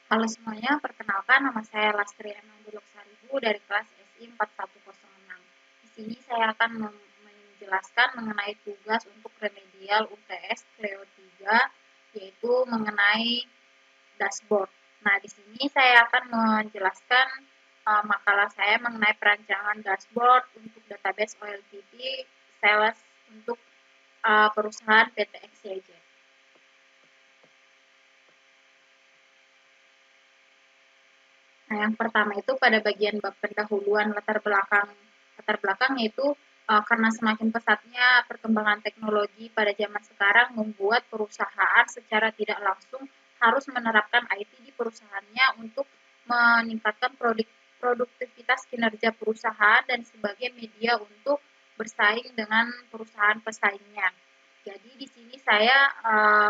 Halo semuanya, perkenalkan nama saya Lastri Emanduluk Saribu dari kelas SI 4106. Di sini saya akan menjelaskan mengenai tugas untuk remedial UTS Cleo 3, yaitu mengenai dashboard. Nah, di sini saya akan menjelaskan makalah saya mengenai perancangan dashboard untuk database OLTP sales untuk perusahaan PT XYZ. Nah, yang pertama itu pada bagian bab pendahuluan latar belakang yaitu karena semakin pesatnya perkembangan teknologi pada zaman sekarang membuat perusahaan secara tidak langsung harus menerapkan IT di perusahaannya untuk meningkatkan produktivitas kinerja perusahaan dan sebagai media untuk bersaing dengan perusahaan pesaingnya. Jadi di sini saya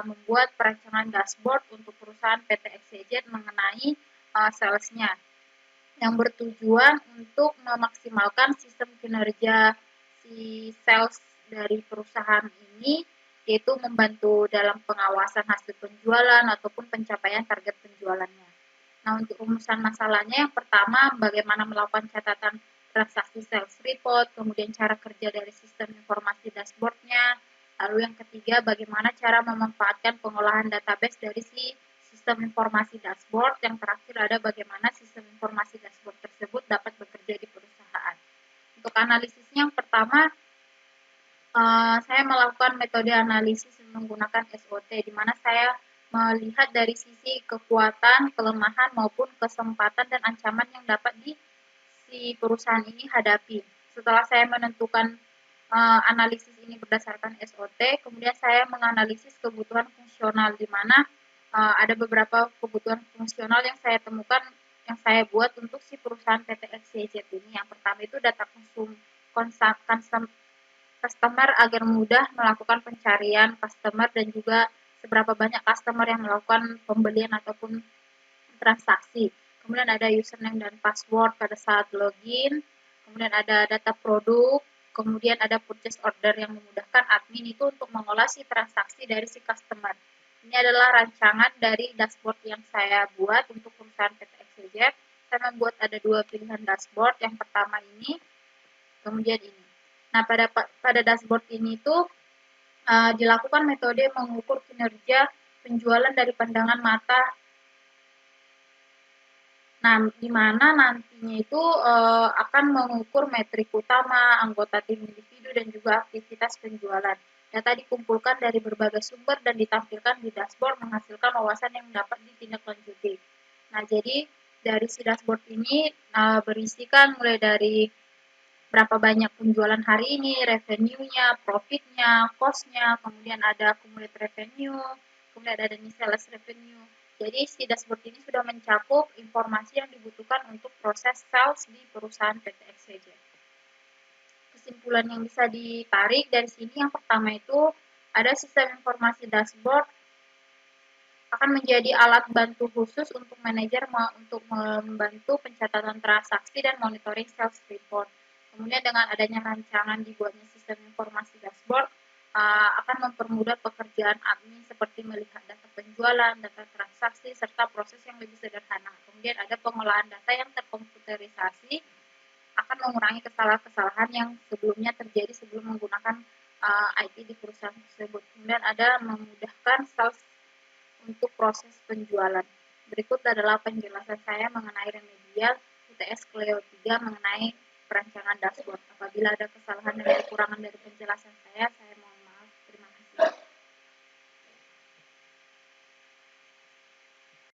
membuat perancangan dashboard untuk perusahaan PT XYZ mengenai salesnya yang bertujuan untuk memaksimalkan sistem kinerja si sales dari perusahaan ini, yaitu membantu dalam pengawasan hasil penjualan ataupun pencapaian target penjualannya. Nah, untuk rumusan masalahnya yang pertama bagaimana melakukan catatan transaksi sales report, kemudian cara kerja dari sistem informasi dashboardnya, lalu yang ketiga bagaimana cara memanfaatkan pengolahan database dari si sistem informasi dashboard, yang terakhir ada bagaimana sistem informasi dashboard tersebut dapat bekerja di perusahaan. Untuk analisisnya yang pertama, saya melakukan metode analisis menggunakan SWOT, di mana saya melihat dari sisi kekuatan, kelemahan, maupun kesempatan dan ancaman yang dapat si perusahaan ini hadapi. Setelah saya menentukan analisis ini berdasarkan SOT, kemudian saya menganalisis kebutuhan fungsional, di mana ada beberapa kebutuhan fungsional yang saya temukan, yang saya buat untuk si perusahaan PT XYZ ini. Yang pertama itu data customer agar mudah melakukan pencarian customer dan juga seberapa banyak customer yang melakukan pembelian ataupun transaksi. Kemudian ada username dan password pada saat login. Kemudian ada data produk. Kemudian ada purchase order yang memudahkan admin itu untuk mengolah si transaksi dari si customer. Ini adalah rancangan dari dashboard yang saya buat untuk perusahaan PT XYZ. Saya membuat ada 2 pilihan dashboard. Yang pertama ini, kemudian ini. Nah, pada dashboard ini tuh dilakukan metode mengukur kinerja penjualan dari pandangan mata. Nah, di mana nantinya itu akan mengukur metrik utama, anggota tim individu, dan juga aktivitas penjualan. Data dikumpulkan dari berbagai sumber dan ditampilkan di dashboard menghasilkan wawasan yang dapat ditindaklanjuti. Nah, jadi dari si dashboard ini berisikan mulai dari berapa banyak penjualan hari ini, revenue-nya, profit-nya, cost-nya, kemudian ada accumulated revenue, kemudian ada nih sales revenue. Jadi si dashboard ini sudah mencakup informasi yang dibutuhkan untuk proses sales di perusahaan PT XYZ. Kesimpulan yang bisa ditarik dari sini yang pertama itu ada sistem informasi dashboard akan menjadi alat bantu khusus untuk manajer untuk membantu pencatatan transaksi dan monitoring sales report. Kemudian dengan adanya rancangan dibuatnya sistem informasi dashboard akan mempermudah pekerjaan admin seperti melihat data penjualan, data transaksi, serta proses yang lebih sederhana. Kemudian ada pengolahan data yang terkomputerisasi akan mengurangi kesalahan-kesalahan yang sebelumnya terjadi sebelum menggunakan IT di perusahaan tersebut. Kemudian ada memudahkan sales untuk proses penjualan. Berikut adalah penjelasan saya mengenai remedial UTS Cleo 3 mengenai perancangan dashboard. Apabila ada kesalahan dan kekurangan dari penjelasan